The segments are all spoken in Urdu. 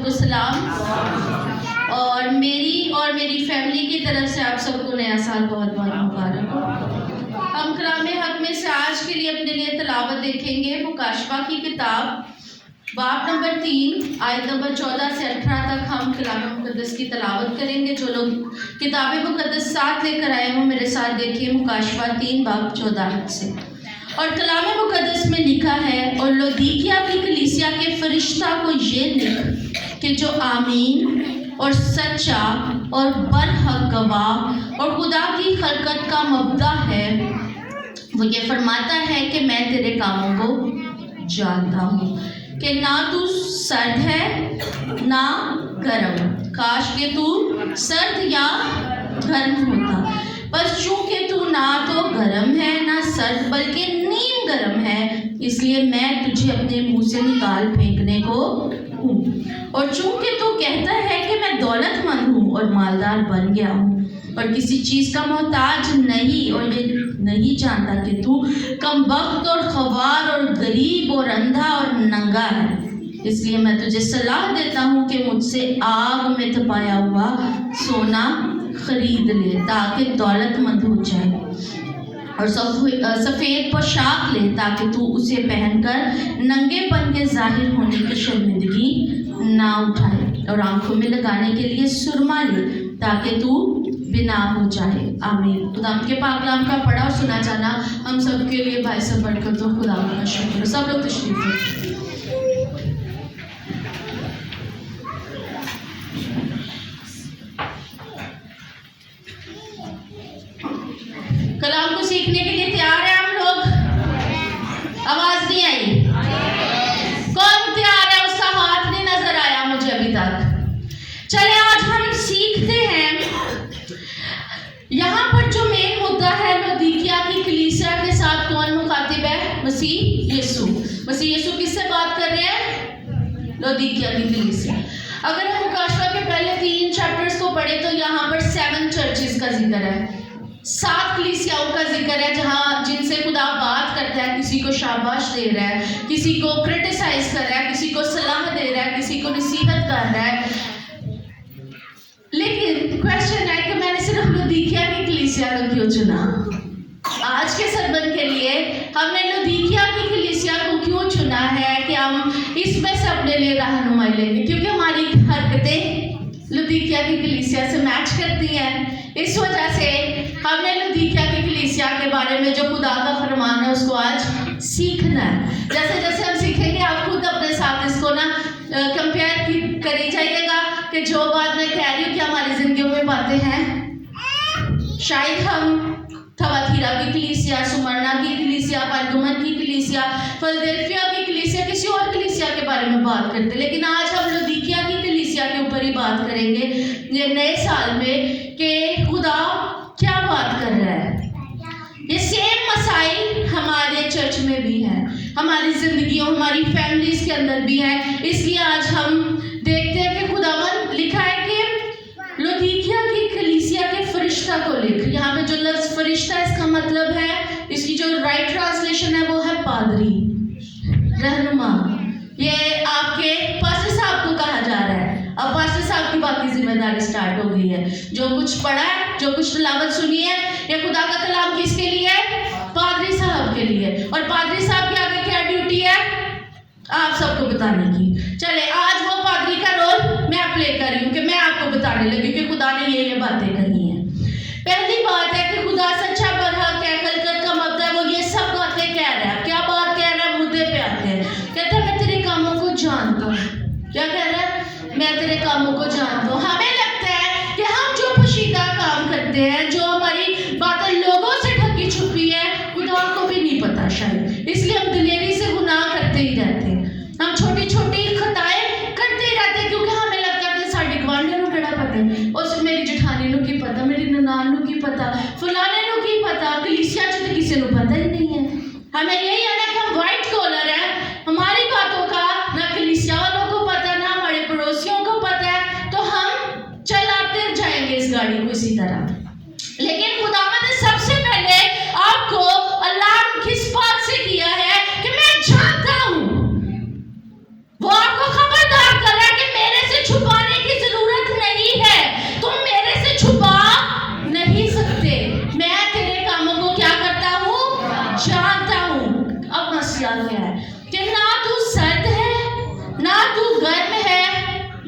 سب کو سلام، اور میری فیملی کی طرف سے آپ سب کو نیا سال بہت بہت مبارک ہو۔ ہم کلام حق میں سے آج کے لیے اپنے لیے تلاوت دیکھیں گے مکاشفہ کی کتاب باب نمبر 3 آیت نمبر 14 سے 18 تک ہم کلام مقدس کی تلاوت کریں گے۔ جو لوگ کتاب مقدس ساتھ لے کر آئے ہوں میرے ساتھ دیکھیے مکاشفہ 3 باب 14 سے۔ اور کلام مقدس میں لکھا ہے، اور لودیکیا کی کلیسیا کے فرشتہ کو یہ لکھ کہ جو آمین اور سچا اور برحق گواہ اور خدا کی خلقت کا مبدع ہے، وہ یہ فرماتا ہے کہ میں تیرے کاموں کو جانتا ہوں کہ نہ تو سرد ہے نہ گرم، کاش کہ تو سرد یا گرم ہوتا، بس چونکہ تو نہ تو گرم ہے نہ سرد بلکہ نیم گرم ہے، اس لیے میں تجھے اپنے منہ سے نکال پھینکنے کو ہوں۔ اور چونکہ تو کہتا ہے کہ میں دولت مند ہوں اور مالدار بن گیا ہوں اور کسی چیز کا محتاج نہیں، اور یہ نہیں جانتا کہ تو کم بخت اور خوار اور غریب اور اندھا اور ننگا ہے، اس لیے میں تجھے صلاح دیتا ہوں کہ مجھ سے آگ میں تپایا ہوا سونا خرید لے تاکہ دولت مند ہو جائے، اور سفید پوشاک لے تاکہ تو اسے پہن کر ننگے پن کے ظاہر ہونے کی شرمندگی نہ اٹھائے، اور آنکھوں میں لگانے کے لیے سرما لے تاکہ تو بنا ہو جائے۔ آمین۔ خدا کے پاک کلام کا پڑھا اور سنا جانا ہم سب کے لیے باعث برکت ہو۔ خدا کا شکر۔ سب لوگ تشریف رکھیں۔ کلام کو سیکھنے کے لیے تیار ہیں ہم لوگ؟ آواز نہیں آئی؟ کون تیار ہے؟ اس کا ہاتھ نہیں نظر آیا مجھے ابھی تک۔ چلے آج ہم سیکھتے ہیں۔ یہاں پر جو مین مدعا ہے لودیکیا کی کلیسیا کے ساتھ کون مخاطب ہے؟ مسیح یسوع۔ مسیح یسوع کس سے بات کر رہے ہیں؟ لودیکیا کی کلیسیا۔ اگر ہم مکاشفہ کے پہلے 3 چیپٹرز کو پڑھیں تو یہاں پر 7 چرچز کا ذکر ہے، 7 کلیسیاؤں کا ذکر ہے جن سے خدا بات کرتا ہے، کسی کو شاباش دے رہا ہے، کسی کو کرٹیسائز کر رہا ہے، کسی کو صلاح دے رہا ہے، کسی کو نصیحت کر رہا ہے۔ لیکن کویسچن ہے کہ میں نے صرف لودیکیا کی کلیسیا کو کیوں چنا؟ آج کے سرمن کے لیے ہم نے لودیکیا کی کلیسیا کو کیوں چنا ہے کہ ہم اس میں سے اپنے لیے رہنمائی لیں گے؟ کیونکہ ہماری حرکتیں لودیکیا کی کلیسیا سے میچ کرتی ہیں۔ اس وجہ سے ہم نے لودیکیا کی کلیسیا کے بارے میں جو خدا کا فرمان ہے اس کو آج سیکھنا ہے۔ جیسے جیسے ہم سیکھیں گے آپ خود اپنے ساتھ اس کو کمپیئر کری جائیے گا کہ جو بات میں کہہ رہی ہوں کہ ہماری زندگیوں میں باتیں ہیں۔ شاید ہم تھواتیرا کی کلیسیا، سمرنا کی کلیسیا، پرگمن کی کلیسیا، فلدلفیا کی کلیسیا، کسی اور کلیسیا کے بارے میں بات کرتے، لیکن آج ہم لودیکیا کی کلیسیا کے اوپر ہی بات کریں گے یہ نئے سال میں کہ خدا کیا بات کر رہا ہے۔ یہ سیم مسائل ہمارے چرچ میں بھی ہیں، ہماری زندگیوں، ہماری فیملیز کے اندر بھی ہیں۔ اس لیے آج ہم دیکھتے ہیں کہ خداوند لکھا ہے کہ لودیکیا کی کلیسیا کے فرشتہ کو لکھ۔ یہاں پہ جو لفظ فرشتہ اس کا مطلب ہے، اس کی جو رائٹ ٹرانسلیشن ہے وہ ہے پادری، رہنما۔ یہ آپ کے پاسٹر صاحب کو کہا جا رہا ہے۔ اب پاسٹر صاحب کی باقی ذمہ داری سٹارٹ ہو گئی ہے۔ جو کچھ پڑھا ہے، جو کچھ تلاوت سنی ہے، یہ خدا کا کلام کس کے لیے ہے؟ پادری صاحب کے لیے۔ اور پادری صاحب کی آگے کیا ڈیوٹی ہے؟ آپ سب کو بتانے کی۔ چلے آج وہ پادری کا رول میں پلے کر رہی ہوں کہ میں آپ کو بتانے لگی کہ خدا نے یہ باتیں کہی ہیں۔ پہلی بات ہے کہ خدا سچا برحق ہے، خلقت کا مبدع ہے، وہ یہ سب باتیں کہہ رہا ہے۔ کیا بات کہہ رہا ہے؟ مدعے پہ آتے ہیں۔ کہتا ہے میں تیرے کاموں کو جانتا ہوں۔ کیا کہہ رہا ہے؟ میں تیرے کاموں کو جانتا ہوں۔ ہمیں لگتا ہے کہ ہم جو پوشیدہ کام کرتے ہیں، جو ہماری باتیں لوگوں سے ڈھکی چھپی ہے، خدا کو بھی نہیں پتا شاید، اس لیے ہم دلیری سے گناہ کرتے ہی رہتے ہیں۔ ہم چھوٹی چھوٹی خطائیں کرتے ہی رہتے ہیں کیونکہ ہمیں لگتا ہے کہ ساڈی گوانڈیاں نوں کیڑا پتہ ہے، اس میری جٹھانی نوں کی پتہ، میری ننان نوں کی پتہ، فلانے نوں کی پتہ، کلیسیا چ تو کسی نوں پتہ ہی نہیں ہے۔ ہمیں یہی ہے نا کہ ہم وائٹ کالر ہیں، ہماری باتوں کا نہ کلیسیا والوں کو پتہ نہ ہمارے پڑوسیوں کو پتہ ہے، تو ہم چلاتے جائیں گے اس گاڑی کو اسی طرح۔ لیکن خداوند نے سب سے پہلے آپ کو الارم کس بات سے کیا ہے کہ میں جانتا ہوں۔ وہ آپ کو خبردار کر رہا ہے کہ میرے سے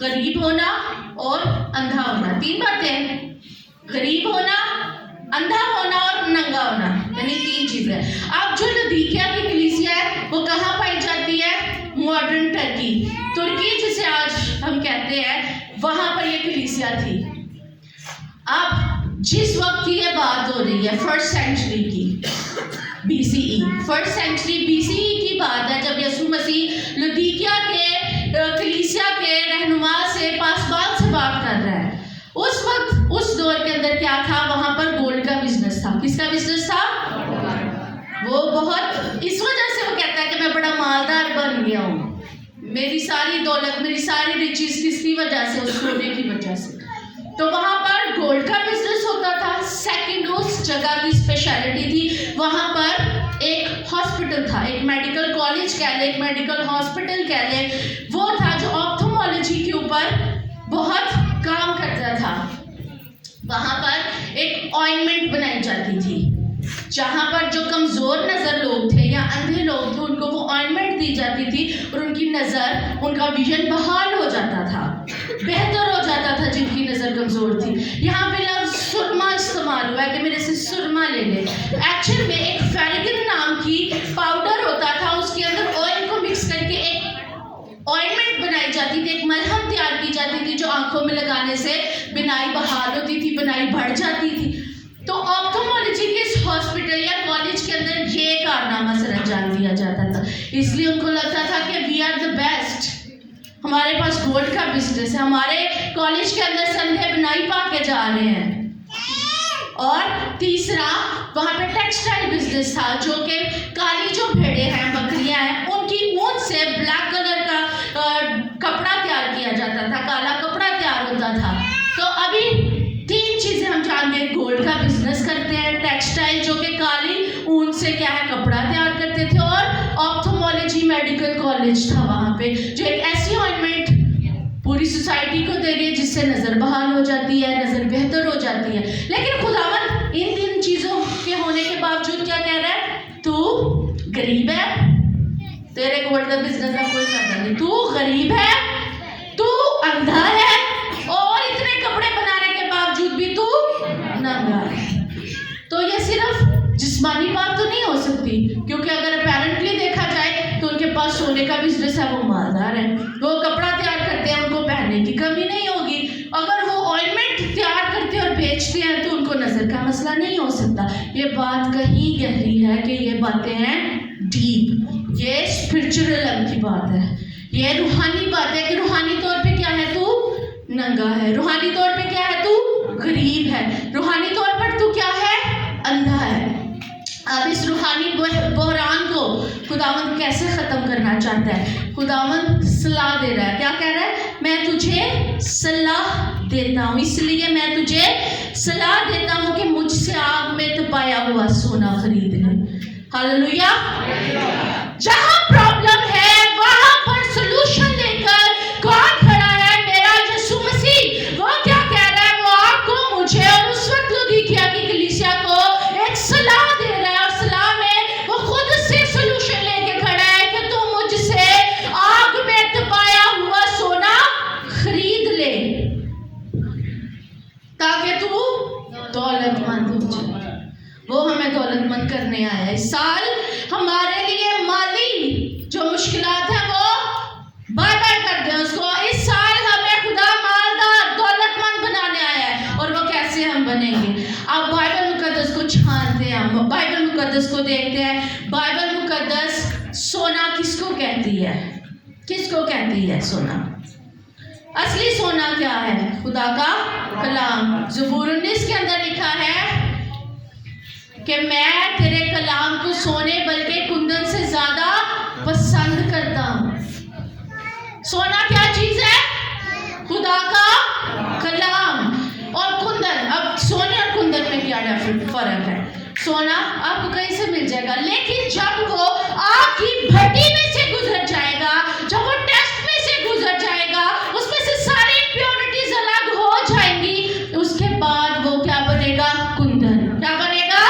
غریب ہونا اور اندھا ہونا. 3 باتیں, غریب ہونا, اندھا ہونا اور ننگا ہونا, یعنی 3 چیزیں. اب جو لودیکیا کی کلیسیا ہے وہ کہاں پائی جاتی ہے؟ ماڈرن ترکی جسے آج ہم کہتے ہیں, وہاں پر یہ کلیسیا تھی. اب جس وقت کی یہ بات ہو رہی ہے 1st سینچری کی, BCE 1st سینچری BCE کی بات ہے, جب یسوع مسیح لودیکیا کے کلیسیا کے رہنما سے پاسبان سے بات کر رہا ہے. اس وقت اس دور کے اندر کیا تھا؟ وہاں پر گولڈ کا بزنس تھا. کس کا بزنس تھا؟ وہ بہت, اس وجہ سے وہ کہتا ہے کہ میں بڑا مالدار بن گیا ہوں. میری ساری دولت, میری ساری ریچز کس کی وجہ سے؟ اس سونے کی وجہ سے. تو وہاں پر گولڈ کا بزنس ہوتا تھا. سیکنڈ, اس جگہ کی اسپیشلٹی تھی, وہاں پر ایک ہاسپٹل تھا, ایک میڈیکل کالج کہہ لیں, ایک میڈیکل ہاسپٹل کہہ لیں, وہ تھا جو آپتھالمولوجی کے اوپر بہت کام کرتا تھا. وہاں پر ایک آئنمنٹ بنائی جاتی تھی, جہاں پر جو کمزور نظر لوگ تھے یا اندھے لوگ تھے ان کو وہ آئنمنٹ دی جاتی تھی اور ان کی نظر, ان کا ویژن بحال ہو جاتا تھا, بہتر ہو جاتا تھا جن کی نظر کمزور تھی. یہاں پہ لفظ سرما استعمال ہوا ہے کہ میرے سے سرما لے لے. ایکچوئل میں ایک فیریگن نام کی پاؤڈر ہوتا تھا, اس کے اندر آئل کو مکس کر کے ایک آئنمنٹ بنائی جاتی تھی, ایک ملہم تیار کی جاتی تھی جو آنکھوں میں لگانے سے بینائی بحال ہوتی تھی, بینائی بڑھ جاتی تھی. تو آپتھالمولوجی کے اس ہاسپٹل یا کالج کے اندر یہ کارنامہ سر انجام دیا جاتا تھا. اس لیے ان کو لگتا تھا کہ وی آر دا بیسٹ, ہمارے پاس گولڈ کا بزنس ہے, ہمارے کالج کے اندر سے اندھے بینائی پا کے جا رہے ہیں. اور تیسرا, وہاں پہ ٹیکسٹائل بزنس تھا, جو کہ کالی جو بھیڑیں ہیں, بکریاں ہیں, ان کی اون سے بلیک کلر کا کپڑا تیار کیا جاتا تھا, کالا کپڑا تیار ہوتا تھا. تو ابھی 3 چیزیں ہم جانتے ہیں, گولڈ کا بزنس کرتے ہیں, ٹیکسٹائل جو کہ کالی اون سے کیا ہے کپڑا تیار کرتے تھے, اور آپتھالمولوجی میڈیکل کالج تھا وہاں پہ, جو ایک ایسی آئنمنٹ پوری سوسائٹی کو دے رہی ہے جس سے نظر بحال ہو جاتی ہے, نظر بہتر ہو جاتی ہے. لیکن خداوند ان 3 چیزوں کے ہونے کے باوجود کیا کہہ رہا ہے؟ تو غریب ہے, تیرے گولڈ کا بزنس کا کوئی فائدہ نہیں, تو غریب ہے, تو اندھا ہے, اور اتنے کپڑے بنانے کے باوجود بھی تو ننگا ہے. تو یہ صرف جسمانی بات تو نہیں ہو سکتی, کیونکہ اگر اپیرنٹلی دیکھا جائے تو ان کے پاس سونے کا بزنس ہے, وہ مالدار ہیں, وہ کپڑا تیار کرتے ہیں, ان کو پہننے کی کمی نہیں ہوگی. اگر وہ آئنمنٹ تیار کرتے اور بیچتے ہیں تو ان کو نظر کا مسئلہ نہیں ہو سکتا. یہ بات کہیں گہری ہے کہ یہ باتیں ہیں ڈیپ, یہ اسپرچل علم کی بات ہے, یہ روحانی بات ہے کہ روحانی طور پہ کیا ہے تو ننگا ہے, روحانی طور پہ کیا ہے تو غریب ہے, روحانی طور پر تو کیا ہے اندھا ہے. اب اس روحانی بحران کو خداوند کیسے ختم کرنا چاہتا ہے؟ خداوند صلاح دے رہا ہے. کیا کہہ رہا ہے؟ میں تجھے صلاح دیتا ہوں, اس لیے میں تجھے صلاح دیتا ہوں کہ مجھ سے آگ میں تپایا ہوا سونا خرید لے. ہاللویا. جہاں پرابلم ہے وہاں پر سلوشن لے کر کون کھڑا ہے؟ میرا یسوع مسیح. وہ کیا کہہ رہا ہے؟ وہ آپ کو, مجھے اور اس وقت لودیکیا کی کلیسیا کو ایک صلاح دے رہا ہے, اور صلاح میں وہ خود سے سلوشن لے کے کھڑا ہے کہ تو مجھ سے آگ میں تپایا ہوا سونا خرید لے تاکہ تو دولت مند ہو جائے. وہ ہمیں دولت مند کرنے آیا ہے. اس سال ہمارے لیے مالی جو مشکلات ہیں وہ بائے بائے کر دیں اس کو. اس سال ہمیں خدا مالدار دولت مند بنانے آیا ہے, اور وہ کیسے ہم بنیں گے؟ آپ بائبل مقدس کو چھانتے ہیں, ہم بائبل مقدس کو دیکھتے ہیں. بائبل مقدس سونا کس کو کہتی ہے؟ کس کو کہتی ہے سونا؟ اصلی سونا کیا ہے؟ خدا کا کلام. زبور 19 کے اندر لکھا ہے کہ میں تیرے کلام کو سونے بلکہ کندن سے زیادہ پسند کرتا ہوں. سونا کیا چیز ہے؟ خدا کا کلام. اور کندن, اب سونے اور کندن میں کیا فرق ہے؟ سونا آپ کو کہیں سے مل جائے گا, لیکن جب وہ آگ کی بھٹی میں سے گزر جائے گا, جب وہ ٹیسٹ میں سے گزر جائے گا, اس میں سے ساری امپیورٹیز الگ ہو جائیں گی, اس کے بعد وہ کیا بنے گا؟ کندن. کیا بنے گا؟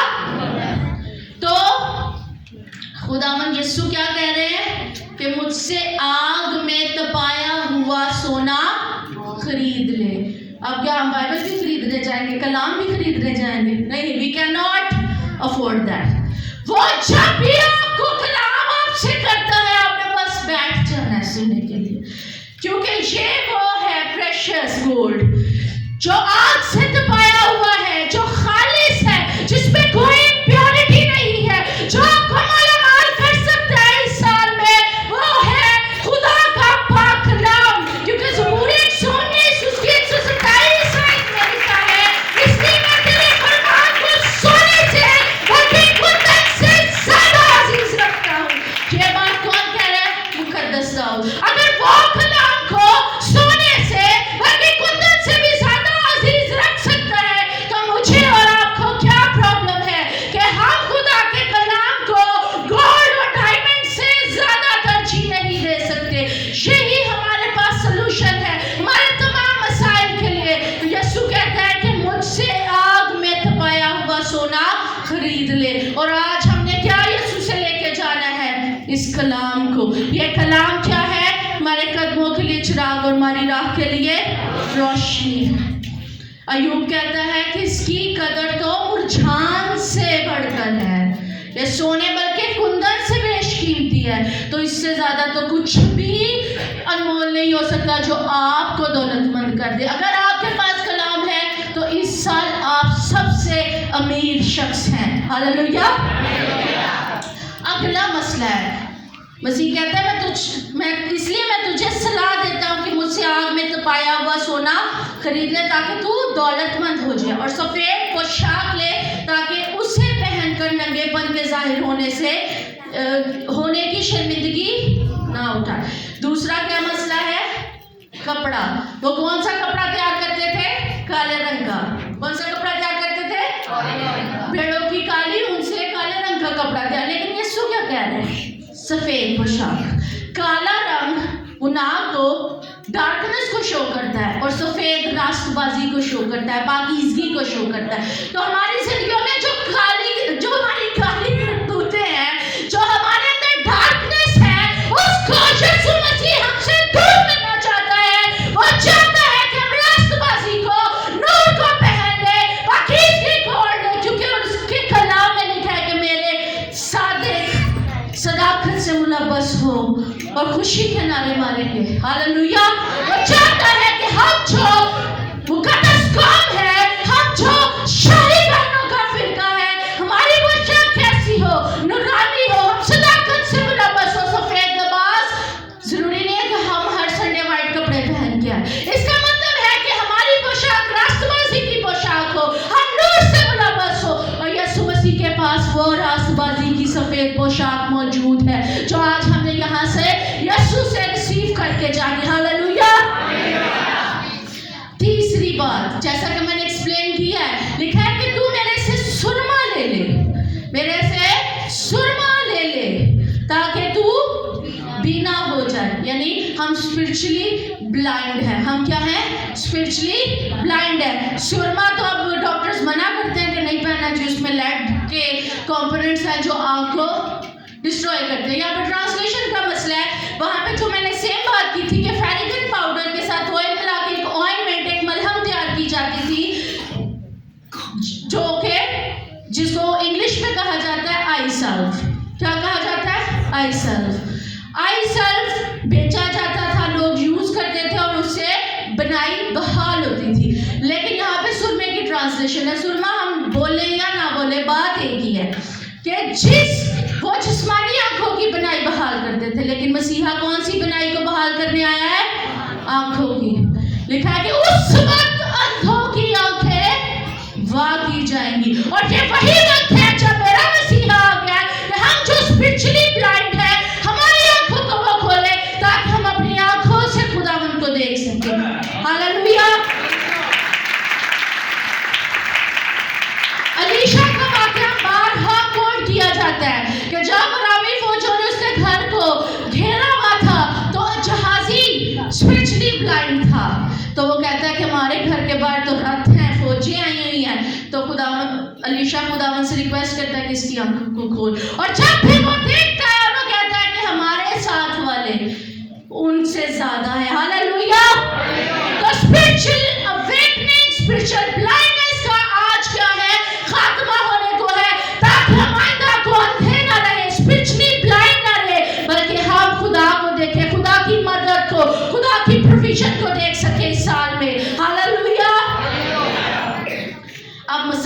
تو خداوند یسوع کیا کہہ رہے ہیں کہ مجھ سے آگ میں تپایا ہوا سونا خرید لے. اب کیا ہم بائبل بھی خریدنے جائیں گے, کلام بھی خریدنے جائیں گے؟ نہیں, we can not afford that. وہ جب بھی آپ کو کلام آپ سے کرتا ہے, آپ نے بس بیٹھ جانا ہے سننے کے لیے, کیونکہ یہ وہ ہے پریشیس گولڈ جو آگ سے تپایا ہوا ہے, جو خالص ہے, جس میں کوئی امپیورٹی نہیں ہے, جو آپ کو مالا مال کر سکتا ہے اس سال میں, وہ ہے خدا کا پاک کلام. کیونکہ زبور 119 اس کی 127 آیت میں لکھا ہے, اس لیے میں تیرے فرمان کو سونے سے بلکہ کندن سے زیادہ عزیز رکھتا ہوں. یہ بات کون کہہ رہا ہے؟ مقدس داؤد. اگر وہ کلام کو سونے سے بلکہ کندن سے بھی زیادہ عزیز رکھ سکتا ہے, تو مجھے اور آپ کو کیا پرابلم ہے کہ ہم خدا کے کلام کو گولڈ اور ڈائمنڈ سے زیادہ ترجیح نہیں دے سکتے. یہی ہمارے پاس سلوشن ہے ہمارے تمام مسائل کے لیے. یسوع کہتا ہے کہ مجھ سے آگ میں تپایا ہوا سونا خرید لے. اور آج ہم نے کیا یسوع سے لے کے جانا ہے؟ اس کلام کو. یہ کلام کیا ہے؟ ہمارے قدموں کے لیے چراغ اور ہماری راہ کے لیے روشنی ہے. ایوب کہتا ہے کہ اس کی قدر تو مرجان سے بڑھ کر ہے, یہ سونے بلکہ کندن سے بیش قیمتی ہے. تو اس سے زیادہ تو کچھ بھی انمول نہیں ہو سکتا جو آپ کو دولت مند کر دے. اگر آپ کے پاس کلام ہے تو اس سال آپ سب سے امیر شخص ہیں. ہاللویا. اگلا مسئلہ ہے, مسیح کہتا ہے اس لیے میں تجھے صلاح دیتا ہوں کہ مجھ سے آگ میں تپایا ہوا سونا خرید لے تاکہ تو دولت مند ہو جائے, اور سفید پوشاک لے تاکہ اسے پہن کر ننگے پن کے ظاہر ہونے کی شرمندگی نہ اٹھائے. دوسرا کیا مسئلہ ہے؟ کپڑا. وہ کون سا کپڑا تیار کرتے تھے؟ کالے رنگ کا. کون سا کپڑا تیار کرتے تھے؟ بھیڑوں کی کالی, ان سے کالے رنگ کا کپڑا تیار. لیکن یسوع کیا کہہ رہے ہیں؟ سفید پوشاک. کالا رنگ گناہ کو, ڈارکنس کو شو کرتا ہے, اور سفید راست بازی کو شو کرتا ہے, پاکیزگی کو شو کرتا ہے. تو ہماری زندگیوں میں جو ہماری کالی کرتوتیں ہیں, جو ہمارے اندر ڈارکنس ہے, اس کو یسوع مسیح ہم سے دور کرنا چاہتا ہے. وہ چاہتا ہے کہ ہم راست بازی کو, نور کو پہن لیں, پاکیزگی کو اوڑھ لیں, کیونکہ اس کے کلام میں لکھا ہے کہ میرے صادق صداقت سے ملبس ہو اور خوشی کے نعرے ماریں گے. ہاللویا. وہ چاہتا ہے کہ ہم جو مقدس قوم ہے, ہم جو شاہی بہنوں کا فرقہ ہے, ہماری پوشاک کیسی ہو؟ نورانی ہو, ہم صداقت سے ملبس ہو, سفید لباس. ضروری نہیں ہے کہ ہم ہر سنڈے وائٹ کپڑے پہن کے آئیں. اس کا مطلب ہے کہ ہماری پوشاک راست بازی کی پوشاک ہو, ہم نور سے ملبس ہو. اور یسوع مسیح کے پاس وہ راست بازی کی سفید پوشاک موجود ہے جو آج ہم نے یہاں سے یسوع سے ریسیو کر کے جانی. ہاللویا. تیسری بات, جیسا کہ میں نے ایکسپلین کیا ہے, لکھا ہے کہ تو میرے سے سرما لے لے, میرے سے سرما لے لے تاکہ تو بینا ہو جائے. یعنی ہم اسپرچولی بلائنڈ ہیں. ہم کیا ہیں؟ اسپرچولی بلائنڈ ہیں. سرما تو اب ڈاکٹرز منع کرتے ہیں کہ نہیں پہننا چاہیے, اس میں لیڈ کے کمپوننٹس ہیں جو آنکھ کو ڈسٹروائے کرتے ہیں. یہاں پہ ٹرانسلیشن کا مسئلہ ہے. وہاں پہ تو میں نے سیم بات کی تھی کہ فیریگن پاؤڈر کے ساتھ آئل ملا کے ایک آئنمنٹ, ایک ملہم تیار کی جاتی تھی, جو کہ جس کو انگلش میں کہا جاتا ہے آئی سلف. کیا کہا جاتا ہے؟ آئی سلف. آئی سلف بیچا جاتا تھا, لوگ یوز کرتے تھے, اور اس سے بنائی بحال ہوتی تھی. لیکن یہاں پہ سرمے کی ٹرانسلیشن ہے. سرما ہم بولے یا نہ بولے, بات ایک ہی ہے کہ وہ جسمانی آنکھوں کی بنائی بحال کرتے تھے, لیکن مسیحا کون سی بنائی کو بحال کرنے آیا ہے؟ آنکھوں کی. لکھا ہے کہ اس وقت اندھوں کی آنکھیں وا کی جائیں گی. اور یہ وہی وقت ہے جب میرا مسیحا آ گیا کہ ہم جو اسپرچولی بلائنڈ ہیں, ہماری آنکھوں کو وہ کھولے تاکہ ہم اپنی آنکھوں سے خداوند کو دیکھ سکیں. ہاللویا. علیشا کا واقعہ بارہا کوٹ کیا جاتا ہے کہ جب رامی فوجوں نے اس کے گھر کو گھیرا ہوا تھا تو جہازی اسپرچولی بلائنڈ تھا. تو وہ کہتا ہے کہ ہمارے گھر کے باہر تو رتھ ہیں, فوجیں آئی ہوئی ہیں. تو علیشا خداوند سے ریکویسٹ کرتا ہے کہ اس کی آنکھوں کو کھول. اور جب بھی وہ دیکھتا ہے, وہ کہتا ہے کہ ہمارے ساتھ والے ان سے زیادہ ہے. ہاللویا. تو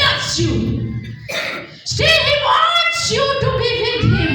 loves you, still he wants you to be with him।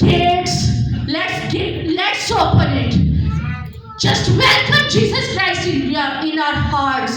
gates, let's open it. Just welcome Jesus Christ in our hearts,